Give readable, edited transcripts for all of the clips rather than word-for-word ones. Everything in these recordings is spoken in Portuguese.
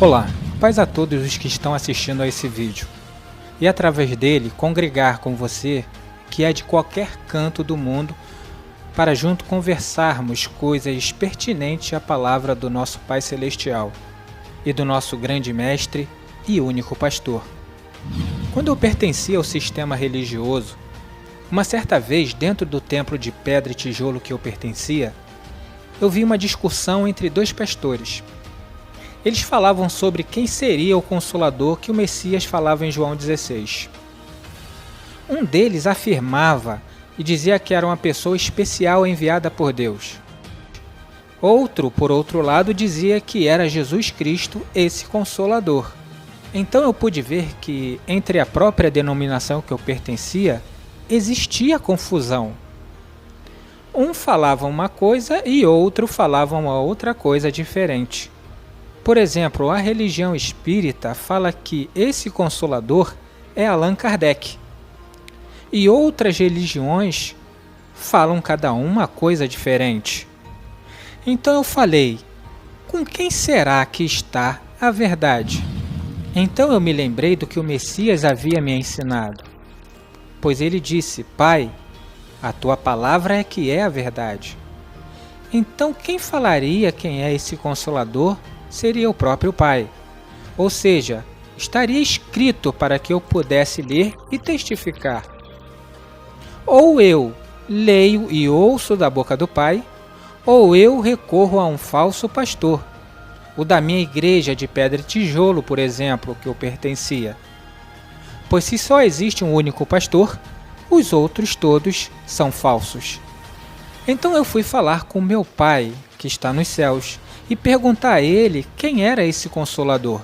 Olá, paz a todos os que estão assistindo a esse vídeo e através dele congregar com você que é de qualquer canto do mundo para junto conversarmos coisas pertinentes à palavra do nosso Pai Celestial e do nosso grande mestre e único pastor. Quando eu pertencia ao sistema religioso, uma certa vez dentro do templo de pedra e tijolo que eu pertencia, eu vi uma discussão entre dois pastores. Eles falavam sobre quem seria o Consolador que o Messias falava em João 16. Um deles afirmava e dizia que era uma pessoa especial enviada por Deus. Outro, por outro lado, dizia que era Jesus Cristo, esse Consolador. Então eu pude ver que, entre a própria denominação que eu pertencia, existia confusão. Um falava uma coisa e outro falava uma outra coisa diferente. Por exemplo, a religião espírita fala que esse Consolador é Allan Kardec. E outras religiões falam cada uma coisa diferente. Então eu falei, com quem será que está a verdade? Então eu me lembrei do que o Messias havia me ensinado. Pois ele disse, Pai, a tua palavra é que é a verdade. Então quem falaria quem é esse Consolador seria o próprio Pai. Ou seja, estaria escrito para que eu pudesse ler e testificar. Ou eu leio e ouço da boca do Pai, ou eu recorro a um falso pastor, o da minha igreja de pedra e tijolo, por exemplo, que eu pertencia. Pois se só existe um único pastor, os outros todos são falsos. Então eu fui falar com meu Pai, que está nos céus, e perguntar a ele quem era esse Consolador.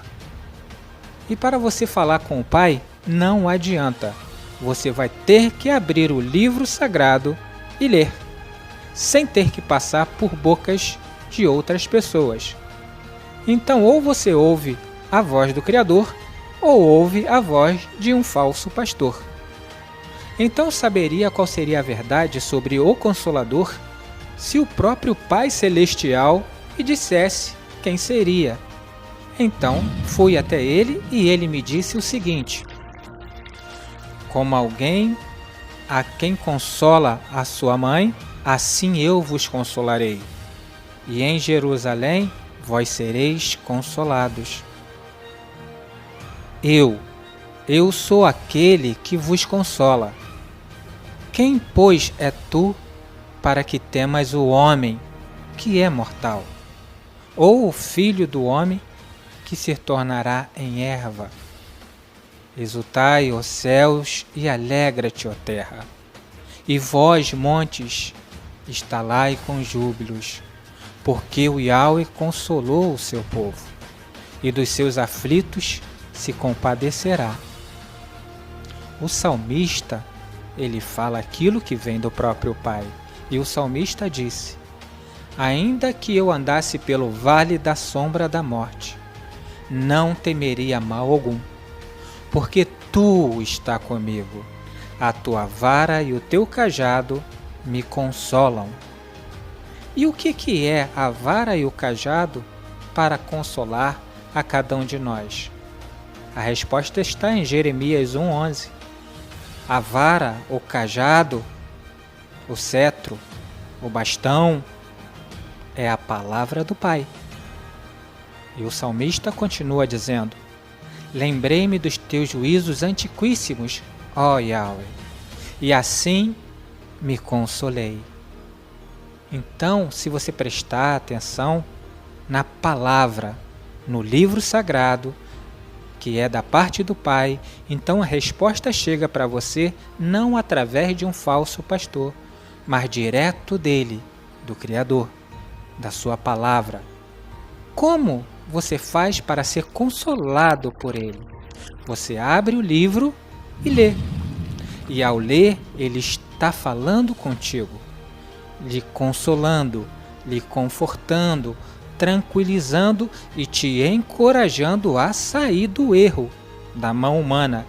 E para você falar com o Pai, não adianta. Você vai ter que abrir o livro sagrado e ler, sem ter que passar por bocas de outras pessoas. Então ou você ouve a voz do Criador, ou ouve a voz de um falso pastor. Então eu saberia qual seria a verdade sobre o Consolador se o próprio Pai Celestial e dissesse quem seria. Então fui até ele e ele me disse o seguinte: como alguém a quem consola a sua mãe, assim eu vos consolarei. E em Jerusalém vós sereis consolados. Eu sou aquele que vos consola. Quem, pois, é tu para que temas o homem que é mortal? Ou o filho do homem que se tornará em erva? Exultai, ó céus, e alegra-te, ó terra. E vós, montes, estalai com júbilos, porque o Yahweh consolou o seu povo, e dos seus aflitos se compadecerá. O salmista, ele fala aquilo que vem do próprio Pai, e o salmista disse: ainda que eu andasse pelo vale da sombra da morte, não temeria mal algum, porque tu está comigo, a tua vara e o teu cajado me consolam. E o que é a vara e o cajado para consolar a cada um de nós? A resposta está em Jeremias 1:11. A vara, o cajado, o cetro, o bastão, é a palavra do Pai. E o salmista continua dizendo: lembrei-me dos teus juízos antiquíssimos, ó Yahweh, e assim me consolei. Então, se você prestar atenção na palavra, no livro sagrado, que é da parte do Pai, então a resposta chega para você não através de um falso pastor, mas direto dele, do Criador, da sua palavra. Como você faz para ser consolado por ele? Você abre o livro e lê. E ao ler, ele está falando contigo, lhe consolando, lhe confortando, tranquilizando e te encorajando a sair do erro, da mão humana,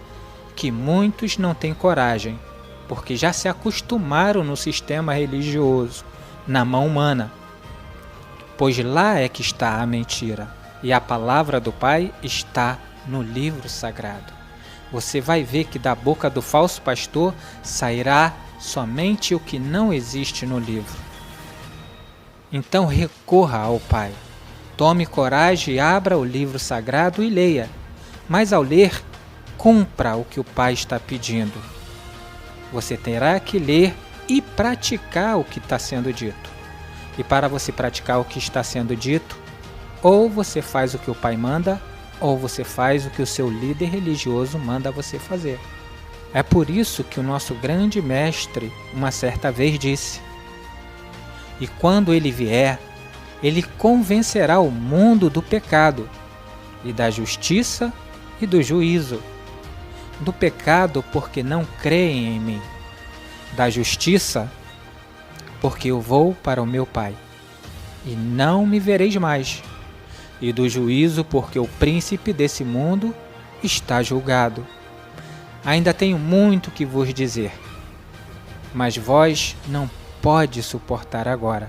que muitos não têm coragem, porque já se acostumaram no sistema religioso, na mão humana. Pois lá é que está a mentira. E a palavra do Pai está no livro sagrado. Você vai ver que da boca do falso pastor sairá somente o que não existe no livro. Então recorra ao Pai. Tome coragem e abra o livro sagrado e leia. Mas ao ler, cumpra o que o Pai está pedindo. Você terá que ler e praticar o que está sendo dito. E para você praticar o que está sendo dito, ou você faz o que o Pai manda, ou você faz o que o seu líder religioso manda você fazer. É por isso que o nosso grande mestre uma certa vez disse: e quando ele vier, ele convencerá o mundo do pecado, e da justiça e do juízo. Do pecado, porque não creem em mim. Da justiça, porque eu vou para o meu Pai, e não me vereis mais. E do juízo, porque o príncipe desse mundo está julgado. Ainda tenho muito que vos dizer, mas vós não pode suportar agora.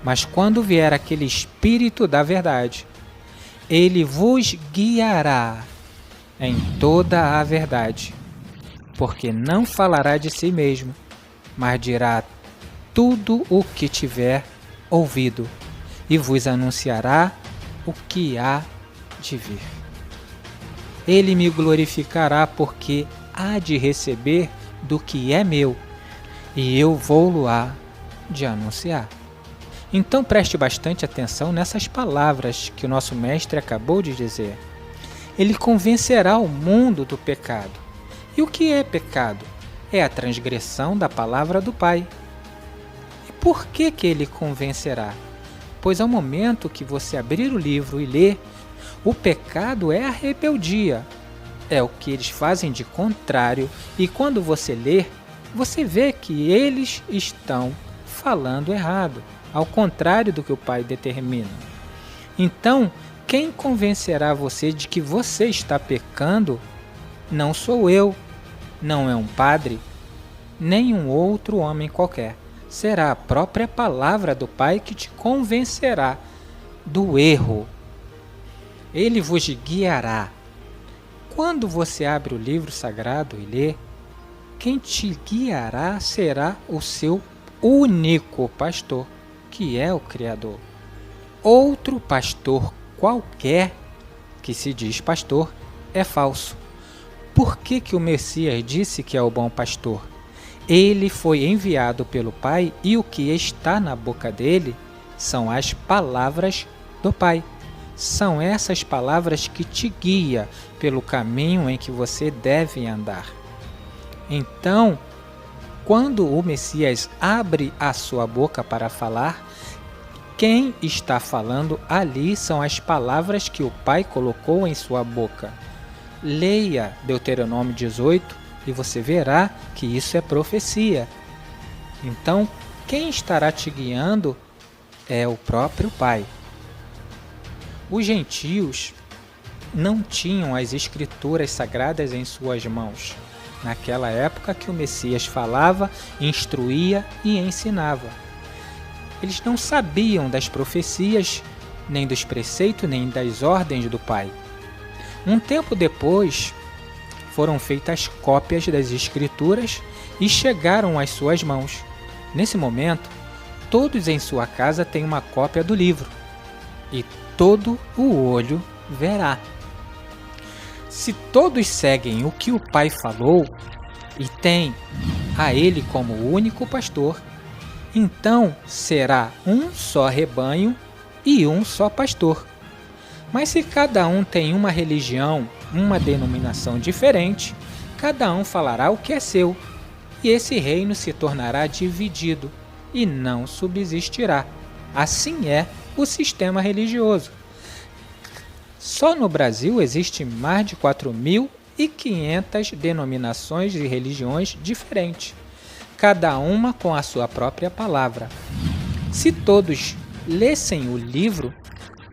Mas quando vier aquele Espírito da verdade, ele vos guiará em toda a verdade, porque não falará de si mesmo, mas dirá tudo o que tiver ouvido, e vos anunciará o que há de vir. Ele me glorificará, porque há de receber do que é meu, e eu vou-lo-á de anunciar. Então preste bastante atenção nessas palavras que o nosso mestre acabou de dizer. Ele convencerá o mundo do pecado. E o que é pecado? É a transgressão da palavra do Pai. E por que ele convencerá? Pois ao momento que você abrir o livro e ler, o pecado é a rebeldia. É o que eles fazem de contrário, e quando você ler, você vê que eles estão falando errado, ao contrário do que o Pai determina. Então, quem convencerá você de que você está pecando não sou eu, não é um padre, nem um outro homem qualquer. Será a própria palavra do Pai que te convencerá do erro. Ele vos guiará. Quando você abre o livro sagrado e lê, quem te guiará será o seu único pastor, que é o Criador. Outro pastor qualquer que se diz pastor é falso. Por que o Messias disse que é o bom pastor? Ele foi enviado pelo Pai, e o que está na boca dele são as palavras do Pai. São essas palavras que te guiam pelo caminho em que você deve andar. Então, quando o Messias abre a sua boca para falar, quem está falando ali são as palavras que o Pai colocou em sua boca. Leia Deuteronômio 18 e você verá que isso é profecia. Então, quem estará te guiando é o próprio Pai. Os gentios não tinham as escrituras sagradas em suas mãos, naquela época que o Messias falava, instruía e ensinava. Eles não sabiam das profecias, nem dos preceitos, nem das ordens do Pai. Um tempo depois, foram feitas cópias das Escrituras e chegaram às suas mãos. Nesse momento, todos em sua casa têm uma cópia do livro, e todo o olho verá. Se todos seguem o que o Pai falou e têm a Ele como único pastor, então será um só rebanho e um só pastor. Mas se cada um tem uma religião, uma denominação diferente, cada um falará o que é seu, e esse reino se tornará dividido e não subsistirá. Assim é o sistema religioso. Só no Brasil existem mais de 4.500 denominações e religiões diferentes, cada uma com a sua própria palavra. Se todos lessem o livro,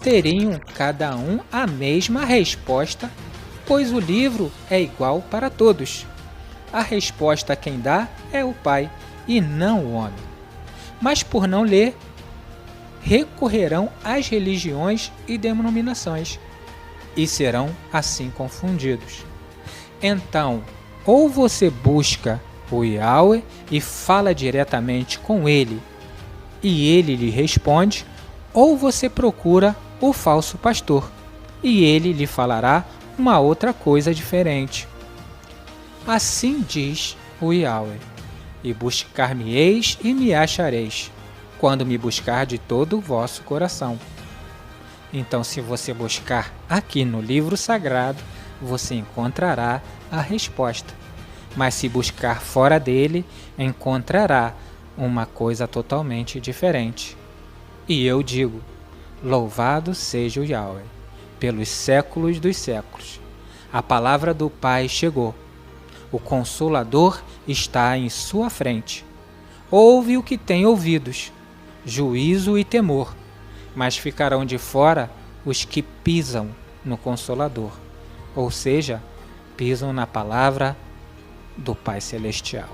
teriam cada um a mesma resposta, pois o livro é igual para todos. A resposta quem dá é o Pai e não o homem. Mas por não ler, recorrerão às religiões e denominações, e serão assim confundidos. Então, ou você busca o Yahweh e fala diretamente com ele, e ele lhe responde, ou você procura o falso pastor, e ele lhe falará uma outra coisa diferente. Assim diz o Yahweh: e buscar-me-eis e me achareis, quando me buscar de todo o vosso coração. Então, se você buscar aqui no livro sagrado, você encontrará a resposta. Mas se buscar fora dele, encontrará uma coisa totalmente diferente. E eu digo: louvado seja o Yahweh, pelos séculos dos séculos. A palavra do Pai chegou. O Consolador está em sua frente. Ouve o que tem ouvidos, juízo e temor, mas ficarão de fora os que pisam no Consolador, ou seja, pisam na palavra do Pai Celestial.